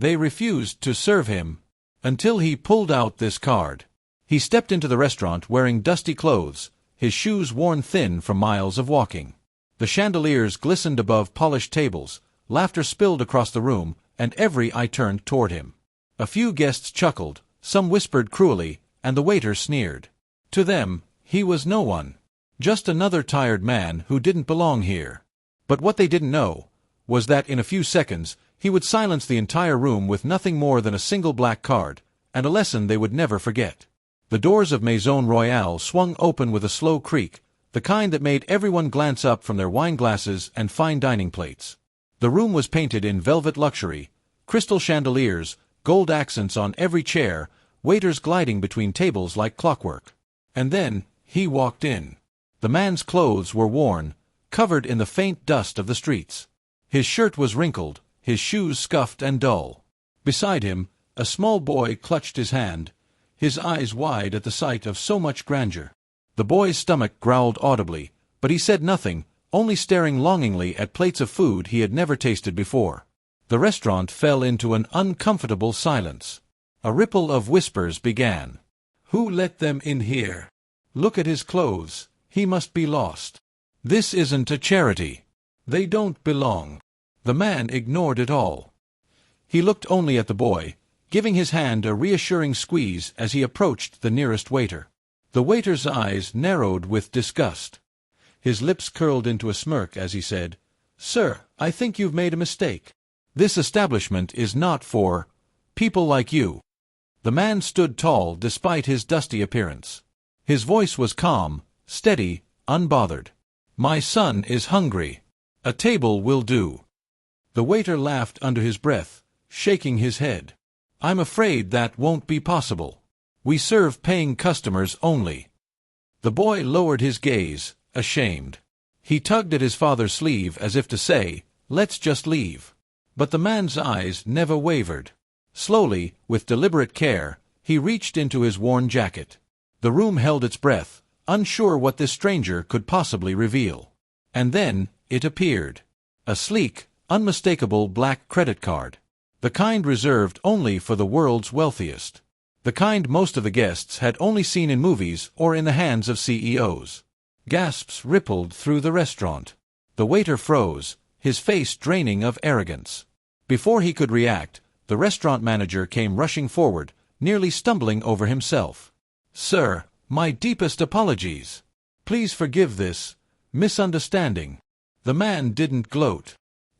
They refused to serve him until he pulled out this card. He stepped into the restaurant wearing dusty clothes, his shoes worn thin from miles of walking. The chandeliers glistened above polished tables, laughter spilled across the room, and every eye turned toward him. A few guests chuckled, some whispered cruelly, and the waiter sneered. To them, he was no one. Just another tired man who didn't belong here. But what they didn't know was that in a few seconds he would silence the entire room with nothing more than a single black card, and a lesson they would never forget. The doors of Maison Royale swung open with a slow creak, the kind that made everyone glance up from their wine glasses and fine dining plates. The room was painted in velvet luxury, crystal chandeliers, gold accents on every chair, waiters gliding between tables like clockwork. And then, he walked in. The man's clothes were worn, covered in the faint dust of the streets. His shirt was wrinkled, his shoes scuffed and dull. Beside him, a small boy clutched his hand, his eyes wide at the sight of so much grandeur. The boy's stomach growled audibly, but he said nothing, only staring longingly at plates of food he had never tasted before. The restaurant fell into an uncomfortable silence. A ripple of whispers began. Who let them in here? Look at his clothes, he must be lost. This isn't a charity. They don't belong. The man ignored it all. He looked only at the boy, giving his hand a reassuring squeeze as he approached the nearest waiter. The waiter's eyes narrowed with disgust. His lips curled into a smirk as he said, "Sir, I think you've made a mistake. This establishment is not for people like you." The man stood tall despite his dusty appearance. His voice was calm, steady, unbothered. "My son is hungry. A table will do." The waiter laughed under his breath, shaking his head. "I'm afraid that won't be possible. We serve paying customers only." The boy lowered his gaze, ashamed. He tugged at his father's sleeve as if to say, "Let's just leave." But the man's eyes never wavered. Slowly, with deliberate care, he reached into his worn jacket. The room held its breath, unsure what this stranger could possibly reveal. And then, it appeared. A sleek, unmistakable black credit card. The kind reserved only for the world's wealthiest. The kind most of the guests had only seen in movies or in the hands of CEOs. Gasps rippled through the restaurant. The waiter froze, his face draining of arrogance. Before he could react, the restaurant manager came rushing forward, nearly stumbling over himself. "Sir, my deepest apologies. Please forgive this misunderstanding." The man didn't gloat.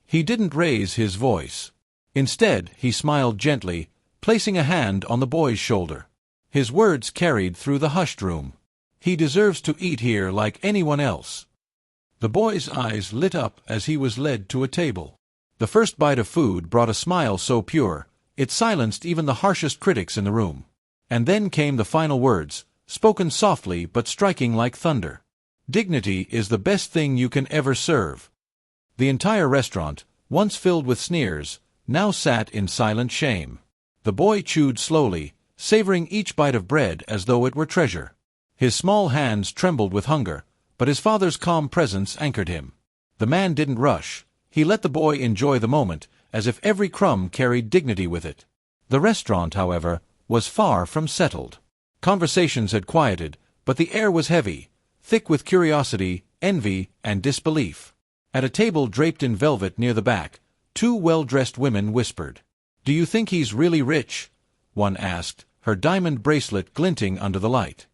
He didn't raise his voice. Instead, he smiled gently, placing a hand on the boy's shoulder. His words carried through the hushed room. "He deserves to eat here like anyone else." The boy's eyes lit up as he was led to a table. The first bite of food brought a smile so pure, it silenced even the harshest critics in the room. And then came the final words, spoken softly but striking like thunder. "Dignity is the best thing you can ever serve." The entire restaurant, once filled with sneers, now sat in silent shame. The boy chewed slowly, savoring each bite of bread as though it were treasure. His small hands trembled with hunger, but his father's calm presence anchored him. The man didn't rush. He let the boy enjoy the moment, as if every crumb carried dignity with it. The restaurant, however, was far from settled. Conversations had quieted, but the air was heavy, thick with curiosity, envy, and disbelief. At a table draped in velvet near the back, two well-dressed women whispered. "Do you think he's really rich?" one asked, her diamond bracelet glinting under the light.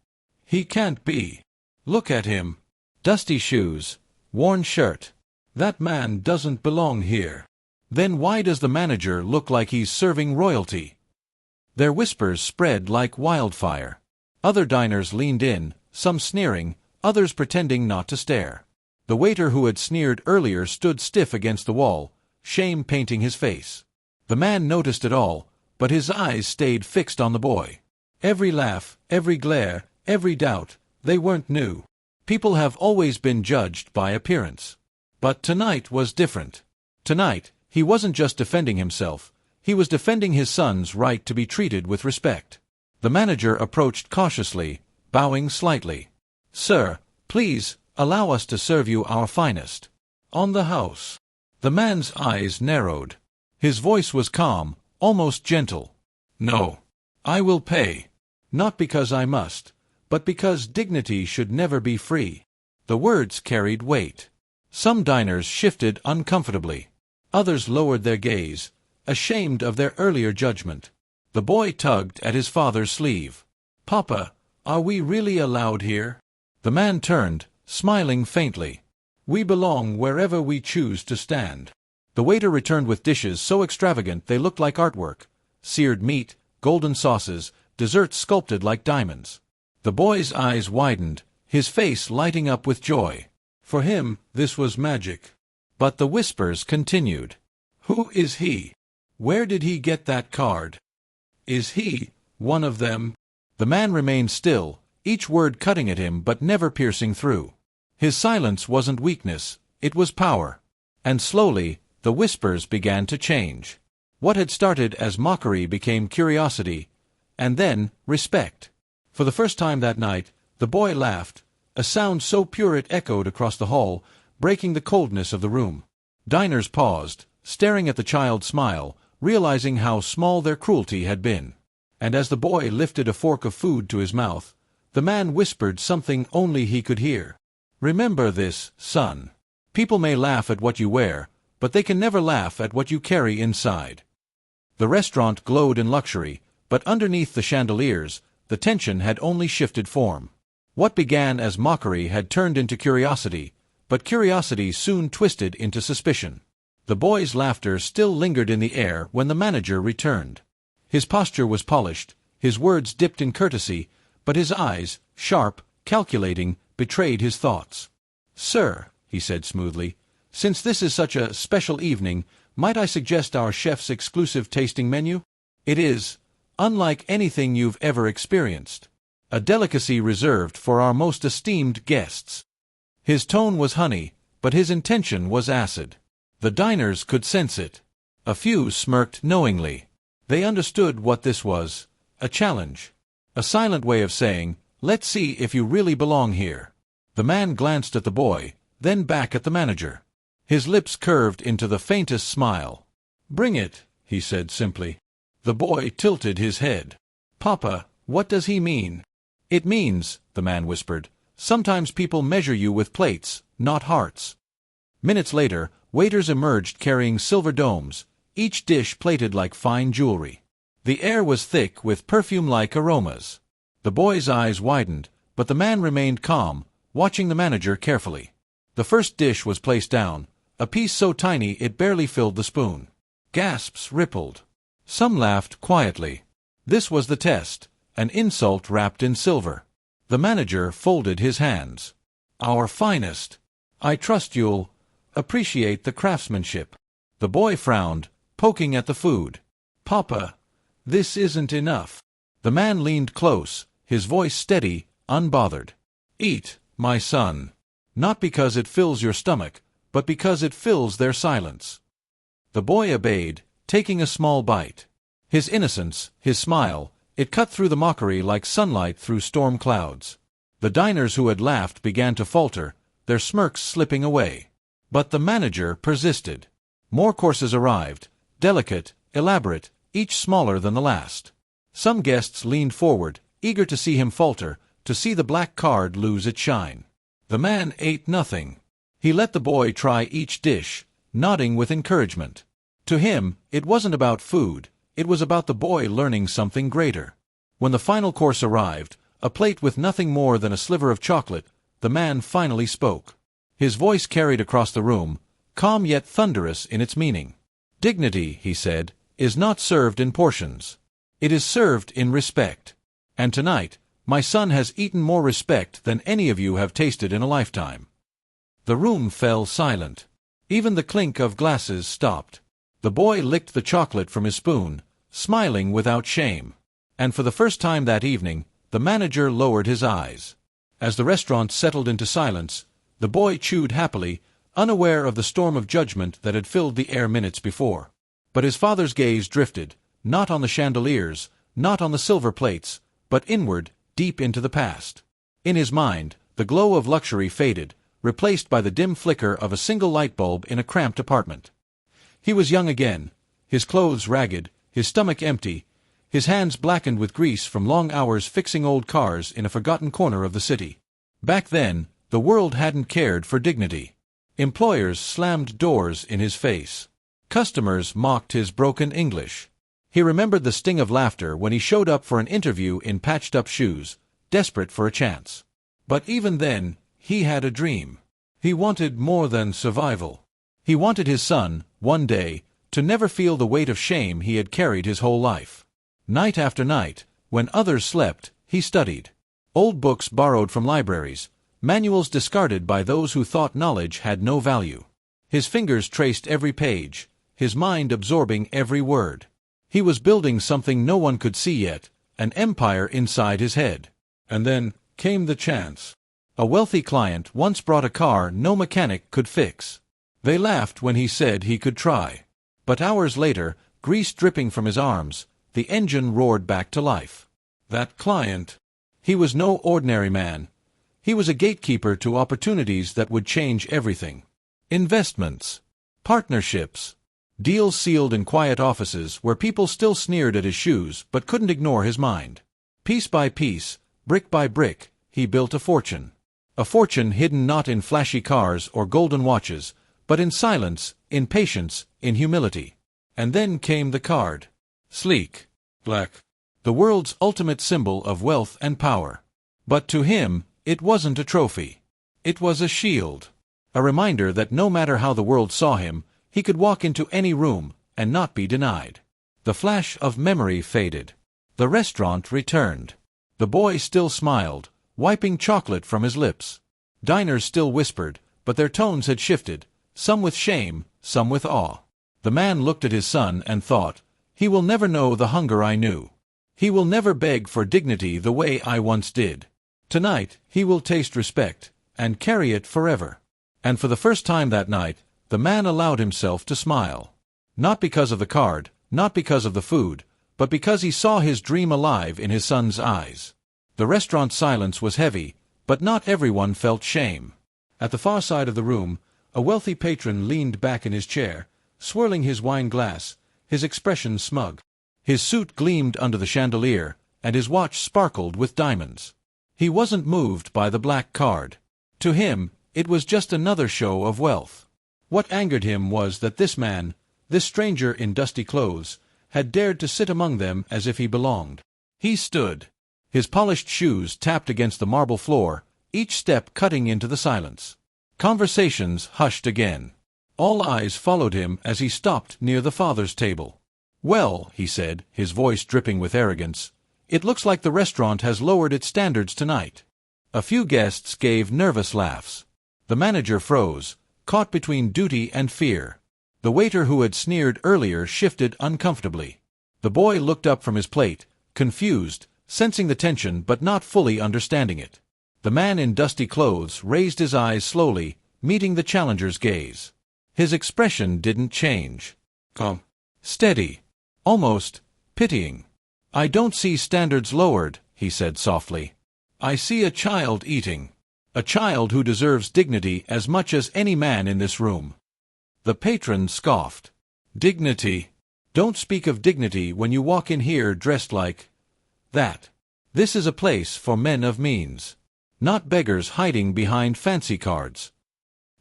"He can't be. Look at him. Dusty shoes, worn shirt. That man doesn't belong here." "Then why does the manager look like he's serving royalty?" Their whispers spread like wildfire. Other diners leaned in, some sneering, others pretending not to stare. The waiter who had sneered earlier stood stiff against the wall, shame painting his face. The man noticed it all, but his eyes stayed fixed on the boy. Every laugh, every glare, every doubt, they weren't new. People have always been judged by appearance. But tonight was different. Tonight, he wasn't just defending himself, he was defending his son's right to be treated with respect. The manager approached cautiously, bowing slightly. "Sir, please, allow us to serve you our finest. On the house." The man's eyes narrowed. His voice was calm, almost gentle. "No. I will pay. Not because I must, but because dignity should never be free." The words carried weight. Some diners shifted uncomfortably. Others lowered their gaze, ashamed of their earlier judgment. The boy tugged at his father's sleeve. "Papa, are we really allowed here?" The man turned, smiling faintly. "We belong wherever we choose to stand." The waiter returned with dishes so extravagant they looked like artwork: seared meat, golden sauces, desserts sculpted like diamonds. The boy's eyes widened, his face lighting up with joy. For him, this was magic. But the whispers continued. "Who is he? Where did he get that card? Is he one of them?" The man remained still, each word cutting at him but never piercing through. His silence wasn't weakness, it was power. And slowly, the whispers began to change. What had started as mockery became curiosity, and then respect. For the first time that night, the boy laughed, a sound so pure it echoed across the hall, breaking the coldness of the room. Diners paused, staring at the child's smile, realizing how small their cruelty had been. And as the boy lifted a fork of food to his mouth, the man whispered something only he could hear. "Remember this, son. People may laugh at what you wear, but they can never laugh at what you carry inside." The restaurant glowed in luxury, but underneath the chandeliers, the tension had only shifted form. What began as mockery had turned into curiosity, but curiosity soon twisted into suspicion. The boy's laughter still lingered in the air when the manager returned. His posture was polished, his words dipped in courtesy, but his eyes, sharp, calculating, betrayed his thoughts. "Sir," he said smoothly, "since this is such a special evening, might I suggest our chef's exclusive tasting menu? It is unlike anything you've ever experienced. A delicacy reserved for our most esteemed guests." His tone was honey, but his intention was acid. The diners could sense it. A few smirked knowingly. They understood what this was: a challenge. A silent way of saying, "Let's see if you really belong here." The man glanced at the boy, then back at the manager. His lips curved into the faintest smile. "Bring it," he said simply. The boy tilted his head. "Papa, what does he mean?" "It means," the man whispered, "sometimes people measure you with plates, not hearts." Minutes later, waiters emerged carrying silver domes, each dish plated like fine jewelry. The air was thick with perfume-like aromas. The boy's eyes widened, but the man remained calm, watching the manager carefully. The first dish was placed down, a piece so tiny it barely filled the spoon. Gasps rippled. Some laughed quietly. This was the test, an insult wrapped in silver. The manager folded his hands. "Our finest. I trust you'll appreciate the craftsmanship." The boy frowned, poking at the food. "Papa, this isn't enough." The man leaned close, his voice steady, unbothered. "Eat, my son. Not because it fills your stomach, but because it fills their silence." The boy obeyed, taking a small bite. His innocence, his smile, it cut through the mockery like sunlight through storm clouds. The diners who had laughed began to falter, their smirks slipping away. But the manager persisted. More courses arrived, delicate, elaborate, each smaller than the last. Some guests leaned forward, eager to see him falter, to see the black card lose its shine. The man ate nothing. He let the boy try each dish, nodding with encouragement. To him, it wasn't about food, it was about the boy learning something greater. When the final course arrived, a plate with nothing more than a sliver of chocolate, the man finally spoke. His voice carried across the room, calm yet thunderous in its meaning. "Dignity," he said, "is not served in portions. It is served in respect. And tonight, my son has eaten more respect than any of you have tasted in a lifetime." The room fell silent. Even the clink of glasses stopped. The boy licked the chocolate from his spoon, smiling without shame. And for the first time that evening, the manager lowered his eyes. As the restaurant settled into silence, the boy chewed happily, unaware of the storm of judgment that had filled the air minutes before. But his father's gaze drifted, not on the chandeliers, not on the silver plates, but inward, deep into the past. In his mind, the glow of luxury faded, replaced by the dim flicker of a single light bulb in a cramped apartment. He was young again, his clothes ragged, his stomach empty, his hands blackened with grease from long hours fixing old cars in a forgotten corner of the city. Back then, the world hadn't cared for dignity. Employers slammed doors in his face. Customers mocked his broken English. He remembered the sting of laughter when he showed up for an interview in patched-up shoes, desperate for a chance. But even then, he had a dream. He wanted more than survival. He wanted his son, one day, to never feel the weight of shame he had carried his whole life. Night after night, when others slept, he studied. Old books borrowed from libraries, manuals discarded by those who thought knowledge had no value. His fingers traced every page, his mind absorbing every word. He was building something no one could see yet, an empire inside his head. And then came the chance. A wealthy client once brought a car no mechanic could fix. They laughed when he said he could try. But hours later, grease dripping from his arms, the engine roared back to life. That client. He was no ordinary man. He was a gatekeeper to opportunities that would change everything. Investments. Partnerships. Deals sealed in quiet offices where people still sneered at his shoes but couldn't ignore his mind. Piece by piece, brick by brick, he built a fortune. A fortune hidden not in flashy cars or golden watches, but in silence, in patience, in humility. And then came the card. Sleek. Black. The world's ultimate symbol of wealth and power. But to him, it wasn't a trophy. It was a shield. A reminder that no matter how the world saw him, he could walk into any room and not be denied. The flash of memory faded. The restaurant returned. The boy still smiled, wiping chocolate from his lips. Diners still whispered, but their tones had shifted, some with shame, some with awe. The man looked at his son and thought, "He will never know the hunger I knew. He will never beg for dignity the way I once did. Tonight, he will taste respect, and carry it forever." And for the first time that night, the man allowed himself to smile. Not because of the card, not because of the food, but because he saw his dream alive in his son's eyes. The restaurant silence was heavy, but not everyone felt shame. At the far side of the room, a wealthy patron leaned back in his chair, swirling his wine glass, his expression smug. His suit gleamed under the chandelier, and his watch sparkled with diamonds. He wasn't moved by the black card. To him, it was just another show of wealth. What angered him was that this man, this stranger in dusty clothes, had dared to sit among them as if he belonged. He stood. His polished shoes tapped against the marble floor, each step cutting into the silence. Conversations hushed again. All eyes followed him as he stopped near the father's table. "Well," he said, his voice dripping with arrogance, "it looks like the restaurant has lowered its standards tonight." A few guests gave nervous laughs. The manager froze, caught between duty and fear. The waiter who had sneered earlier shifted uncomfortably. The boy looked up from his plate, confused, sensing the tension but not fully understanding it. The man in dusty clothes raised his eyes slowly, meeting the challenger's gaze. His expression didn't change. Calm. Steady. Almost pitying. "I don't see standards lowered," he said softly. "I see a child eating. A child who deserves dignity as much as any man in this room." The patron scoffed. "Dignity? Don't speak of dignity when you walk in here dressed like that. This is a place for men of means, not beggars hiding behind fancy cards."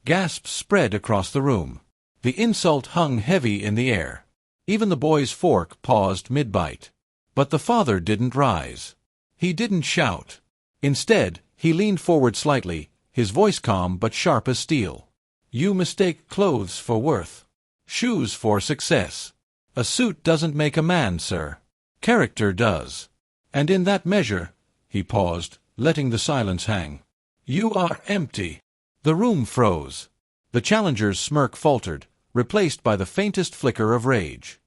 Gasps spread across the room. The insult hung heavy in the air. Even the boy's fork paused mid-bite. But the father didn't rise. He didn't shout. Instead, he leaned forward slightly, his voice calm but sharp as steel. "You mistake clothes for worth. Shoes for success. A suit doesn't make a man, sir. Character does. And in that measure," he paused, letting the silence hang, "you are empty." The room froze. The challenger's smirk faltered, replaced by the faintest flicker of rage.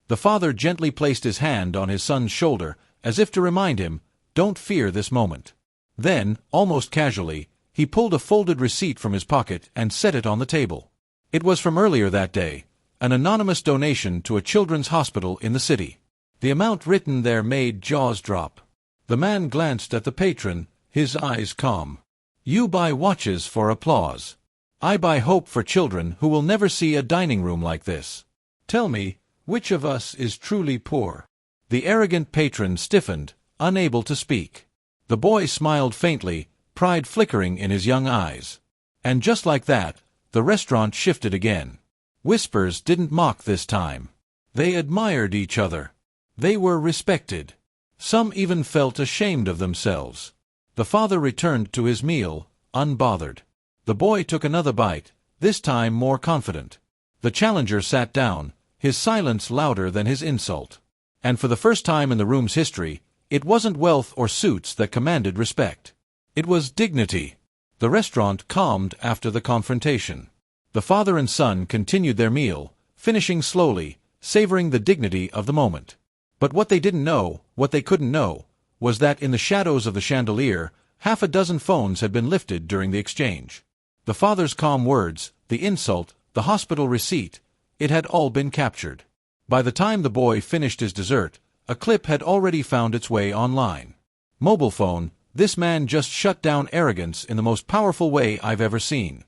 The father gently placed his hand on his son's shoulder, as if to remind him, "Don't fear this moment." Then, almost casually, he pulled a folded receipt from his pocket and set it on the table. It was from earlier that day, an anonymous donation to a children's hospital in the city. The amount written there made jaws drop. The man glanced at the patron, his eyes calm. "You buy watches for applause. I buy hope for children who will never see a dining room like this. Tell me, Which of us is truly poor? The arrogant patron stiffened, unable to speak. The boy smiled faintly, pride flickering in his young eyes. And just like that, the restaurant shifted again. Whispers didn't mock this time. They admired each other. They were respected. Some even felt ashamed of themselves. The father returned to his meal, unbothered. The boy took another bite, this time more confident. The challenger sat down, his silence louder than his insult. And for the first time in the room's history, it wasn't wealth or suits that commanded respect. It was dignity. The restaurant calmed after the confrontation. The father and son continued their meal, finishing slowly, savoring the dignity of the moment. But what they didn't know, what they couldn't know, was that in the shadows of the chandelier, half a dozen phones had been lifted during the exchange. The father's calm words, the insult, the hospital receipt, it had all been captured. By the time the boy finished his dessert, a clip had already found its way online. Mobile phone, this man just shut down arrogance in the most powerful way I've ever seen.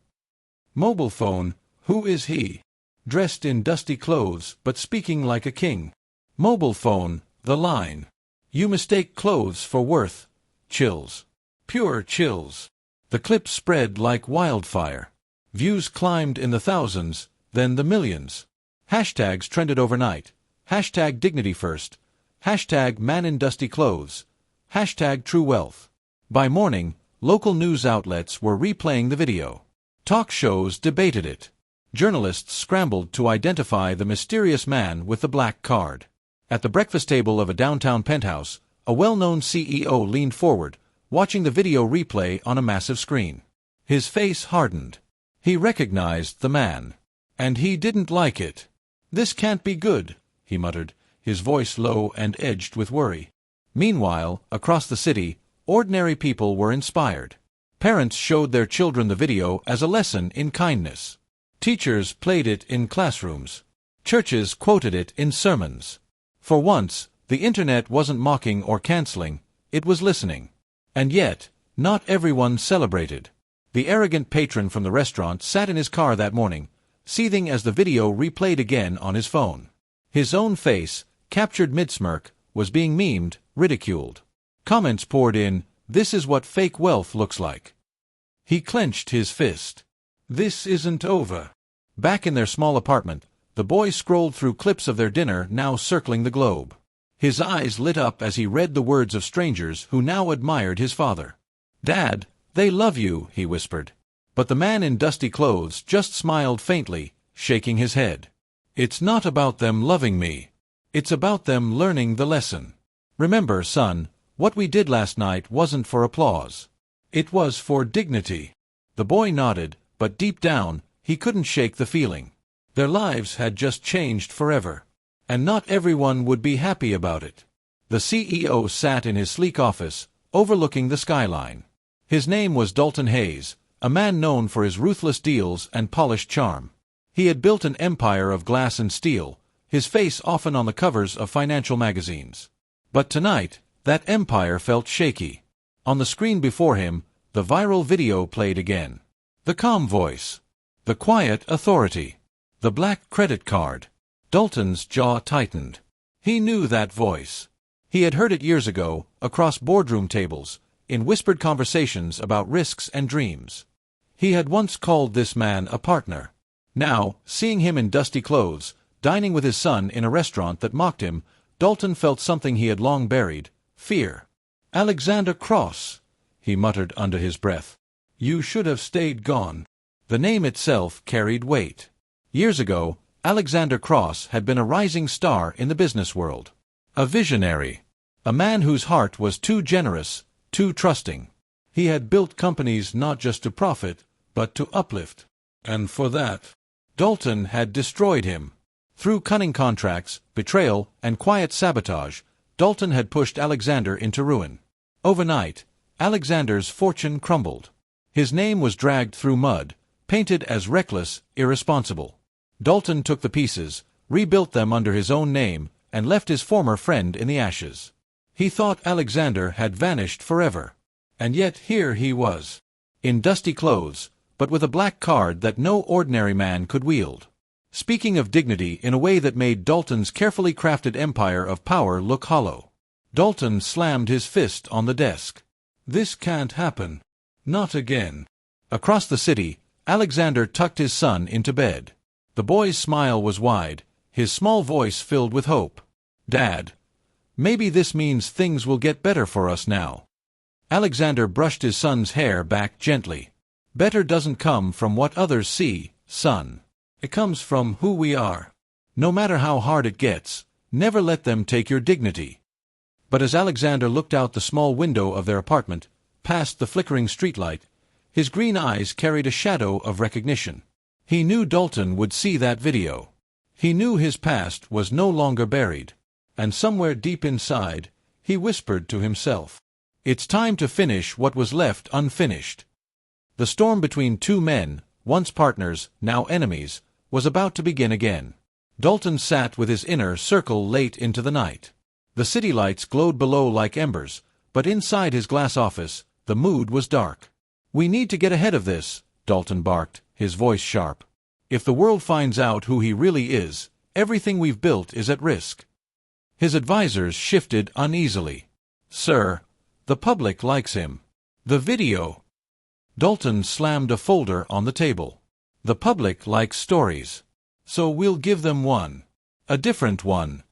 Mobile phone, who is he? Dressed in dusty clothes, but speaking like a king. Mobile phone, the line. You mistake clothes for worth. Chills. Pure chills. The clip spread like wildfire. Views climbed in the thousands, then the millions. Hashtags trended overnight. Hashtag dignity first. Hashtag man in dusty clothes. Hashtag true wealth. By morning, local news outlets were replaying the video. Talk shows debated it. Journalists scrambled to identify the mysterious man with the black card. At the breakfast table of a downtown penthouse, a well-known CEO leaned forward, watching the video replay on a massive screen. His face hardened. He recognized the man. And he didn't like it. "This can't be good," he muttered, his voice low and edged with worry. Meanwhile, across the city, ordinary people were inspired. Parents showed their children the video as a lesson in kindness. Teachers played it in classrooms. Churches quoted it in sermons. For once, the internet wasn't mocking or canceling, it was listening. And yet, not everyone celebrated. The arrogant patron from the restaurant sat in his car that morning, seething as the video replayed again on his phone. His own face, captured mid-smirk, was being memed, ridiculed. Comments poured in, "This is what fake wealth looks like." He clenched his fist. This isn't over. Back in their small apartment, the boy scrolled through clips of their dinner now circling the globe. His eyes lit up as he read the words of strangers who now admired his father. "Dad, they love you," he whispered. But the man in dusty clothes just smiled faintly, shaking his head. "It's not about them loving me. It's about them learning the lesson. Remember, son, what we did last night wasn't for applause. It was for dignity." The boy nodded, but deep down, he couldn't shake the feeling. Their lives had just changed forever. And not everyone would be happy about it. The CEO sat in his sleek office, overlooking the skyline. His name was Dalton Hayes, a man known for his ruthless deals and polished charm. He had built an empire of glass and steel, his face often on the covers of financial magazines. But tonight, that empire felt shaky. On the screen before him, the viral video played again. The calm voice. The quiet authority. The black credit card. Dalton's jaw tightened. He knew that voice. He had heard it years ago, across boardroom tables, in whispered conversations about risks and dreams. He had once called this man a partner. Now, seeing him in dusty clothes, dining with his son in a restaurant that mocked him, Dalton felt something he had long buried, fear. "Alexander Cross," he muttered under his breath. "You should have stayed gone." The name itself carried weight. Years ago, Alexander Cross had been a rising star in the business world. A visionary. A man whose heart was too generous, too trusting. He had built companies not just to profit, but to uplift. And for that, Dalton had destroyed him. Through cunning contracts, betrayal, and quiet sabotage, Dalton had pushed Alexander into ruin. Overnight, Alexander's fortune crumbled. His name was dragged through mud, painted as reckless, irresponsible. Dalton took the pieces, rebuilt them under his own name, and left his former friend in the ashes. He thought Alexander had vanished forever. And yet here he was. In dusty clothes, but with a black card that no ordinary man could wield. speaking of dignity in a way that made Dalton's carefully crafted empire of power look hollow. Dalton slammed his fist on the desk. This can't happen. Not again. Across the city, Alexander tucked his son into bed. The boy's smile was wide, his small voice filled with hope. Dad, maybe this means things will get better for us now. Alexander brushed his son's hair back gently. Better doesn't come from what others see, son. It comes from who we are. No matter how hard it gets, never let them take your dignity. But as Alexander looked out the small window of their apartment, past the flickering streetlight, his green eyes carried a shadow of recognition. He knew Dalton would see that video. He knew his past was no longer buried. And somewhere deep inside, he whispered to himself, "It's time to finish what was left unfinished." The storm between two men, once partners, now enemies, was about to begin again. Dalton sat with his inner circle late into the night. The city lights glowed below like embers, but inside his glass office, the mood was dark. "We need to get ahead of this," Dalton barked, his voice sharp. "If the world finds out who he really is, everything we've built is at risk." His advisors shifted uneasily. "Sir, the public likes him. The video." Dalton slammed a folder on the table. "The public likes stories. So we'll give them one. A different one."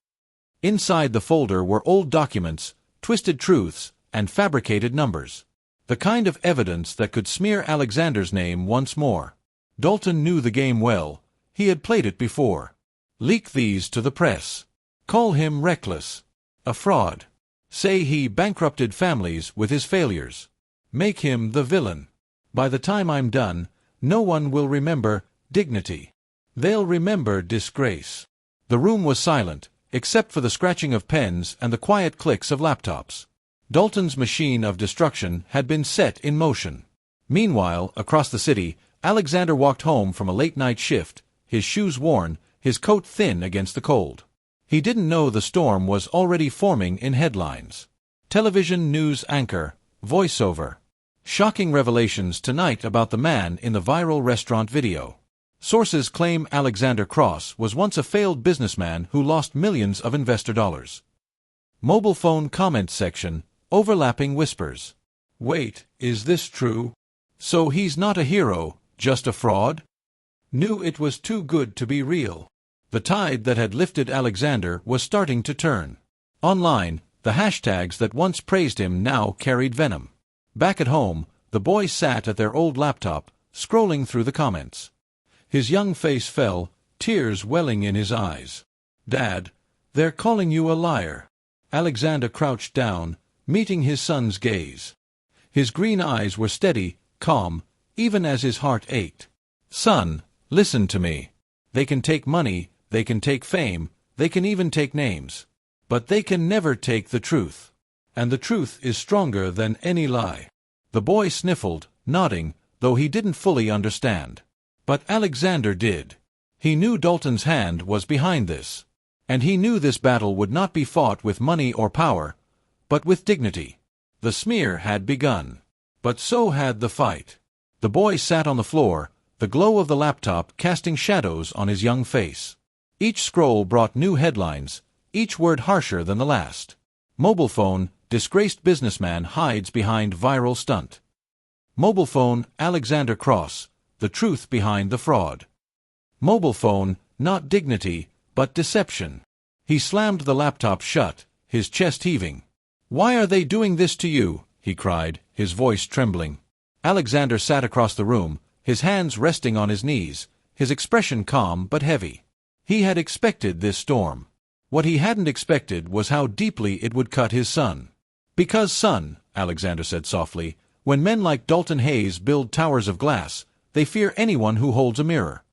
Inside the folder were old documents, twisted truths, and fabricated numbers. The kind of evidence that could smear Alexander's name once more. Dalton knew the game well. He had played it before. Leak these to the press. Call him reckless. A fraud. Say he bankrupted families with his failures. Make him the villain. By the time I'm done, no one will remember dignity. They'll remember disgrace. The room was silent, except for the scratching of pens and the quiet clicks of laptops. Dalton's machine of destruction had been set in motion. Meanwhile, across the city, Alexander walked home from a late-night shift, his shoes worn, his coat thin against the cold. He didn't know the storm was already forming in headlines. Television news anchor, voiceover. Shocking revelations tonight about the man in the viral restaurant video. Sources claim Alexander Cross was once a failed businessman who lost millions of investor dollars. Mobile phone comment section, overlapping whispers. Wait, is this true? So he's not a hero, just a fraud? Knew it was too good to be real. The tide that had lifted Alexander was starting to turn. Online, the hashtags that once praised him now carried venom. Back at home, the boy sat at their old laptop, scrolling through the comments. His young face fell, tears welling in his eyes. "Dad, they're calling you a liar." Alexander crouched down, meeting his son's gaze. His green eyes were steady, calm, even as his heart ached. "Son, listen to me. They can take money, they can take fame, they can even take names. But they can never take the truth. And the truth is stronger than any lie." The boy sniffled, nodding, though he didn't fully understand. But Alexander did. He knew Dalton's hand was behind this. And he knew this battle would not be fought with money or power, but with dignity. The smear had begun. But so had the fight. The boy sat on the floor, the glow of the laptop casting shadows on his young face. Each scroll brought new headlines, each word harsher than the last. Mobile phone, disgraced businessman hides behind viral stunt. Mobile phone, Alexander Cross, the truth behind the fraud. Mobile phone, not dignity, but deception. He slammed the laptop shut, his chest heaving. "Why are they doing this to you?" he cried, his voice trembling. Alexander sat across the room, his hands resting on his knees, his expression calm but heavy. He had expected this storm. What he hadn't expected was how deeply it would cut his son. "Because, son," Alexander said softly, "when men like Dalton Hayes build towers of glass, they fear anyone who holds a mirror."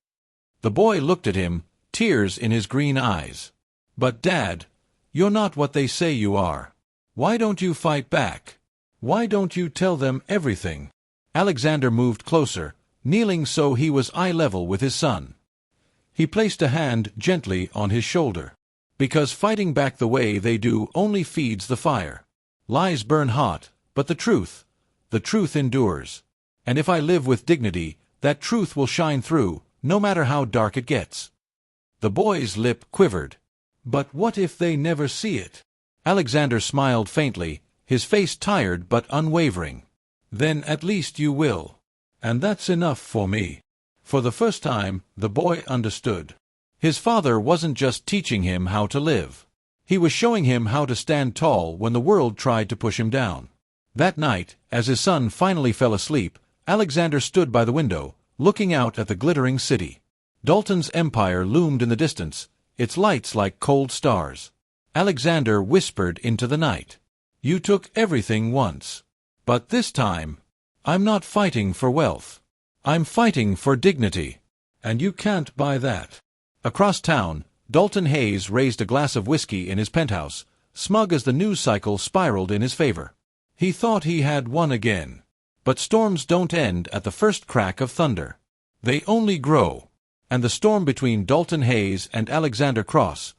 The boy looked at him, tears in his green eyes. "But Dad, you're not what they say you are. Why don't you fight back? Why don't you tell them everything?" Alexander moved closer, kneeling so he was eye level with his son. He placed a hand gently on his shoulder. "Because fighting back the way they do only feeds the fire. Lies burn hot, but the truth endures. And if I live with dignity, that truth will shine through, no matter how dark it gets." The boy's lip quivered. But what if they never see it? Alexander smiled faintly, his face tired but unwavering. Then at least you will. And that's enough for me. For the first time, the boy understood. His father wasn't just teaching him how to live. He was showing him how to stand tall when the world tried to push him down. That night, as his son finally fell asleep, Alexander stood by the window, looking out at the glittering city. Dalton's empire loomed in the distance, its lights like cold stars. Alexander whispered into the night. You took everything once. But this time, I'm not fighting for wealth. I'm fighting for dignity. And you can't buy that. Across town, Dalton Hayes raised a glass of whiskey in his penthouse, smug as the news cycle spiraled in his favor. He thought he had won again. But storms don't end at the first crack of thunder. They only grow. And the storm between Dalton Hayes and Alexander Cross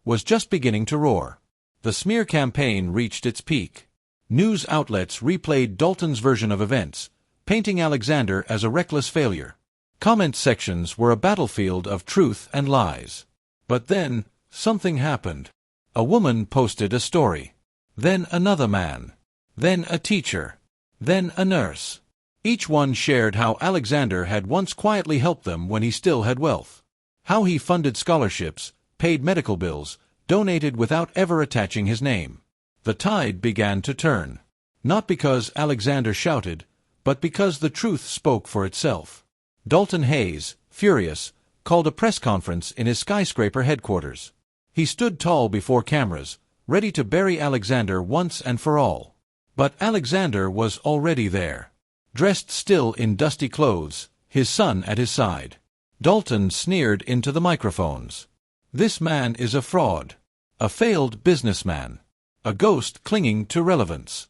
was just beginning to roar. The smear campaign reached its peak. News outlets replayed Dalton's version of events, painting Alexander as a reckless failure. Comment sections were a battlefield of truth and lies. But then, something happened. A woman posted a story. Then another man. Then a teacher. Then a nurse. Each one shared how Alexander had once quietly helped them when he still had wealth. How he funded scholarships, paid medical bills, donated without ever attaching his name. The tide began to turn. Not because Alexander shouted, but because the truth spoke for itself. Dalton Hayes, furious, called a press conference in his skyscraper headquarters. He stood tall before cameras, ready to bury Alexander once and for all. But Alexander was already there. Dressed still in dusty clothes, his son at his side. Dalton sneered into the microphones. This man is a fraud. A failed businessman. A ghost clinging to relevance.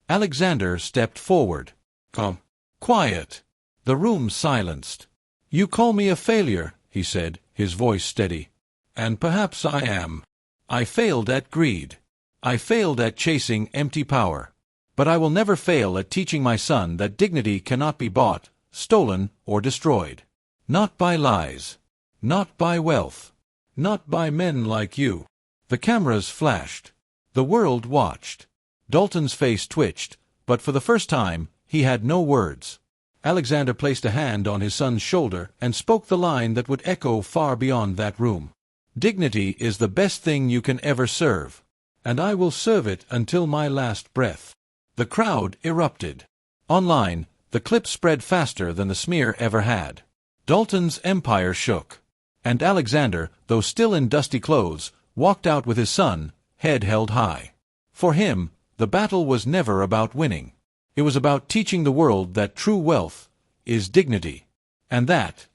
Alexander stepped forward. Come. Quiet. The room silenced. You call me a failure, he said, his voice steady. And perhaps I am. I failed at greed. I failed at chasing empty power. But I will never fail at teaching my son that dignity cannot be bought, stolen, or destroyed. Not by lies. Not by wealth. Not by men like you. The cameras flashed. The world watched. Dalton's face twitched, but for the first time, he had no words. Alexander placed a hand on his son's shoulder and spoke the line that would echo far beyond that room. Dignity is the best thing you can ever serve. And I will serve it until my last breath. The crowd erupted. Online, the clip spread faster than the smear ever had. Dalton's empire shook. And Alexander, though still in dusty clothes, walked out with his son, head held high. For him, the battle was never about winning. It was about teaching the world that true wealth is dignity. And that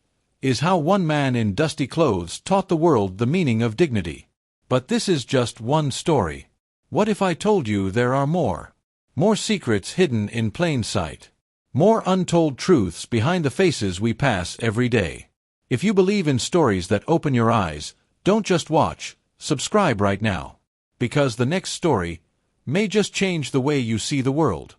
is how one man in dusty clothes taught the world the meaning of dignity. But this is just one story. What if I told you there are more? More secrets hidden in plain sight. More untold truths behind the faces we pass every day. If you believe in stories that open your eyes, don't just watch, subscribe right now. Because the next story may just change the way you see the world.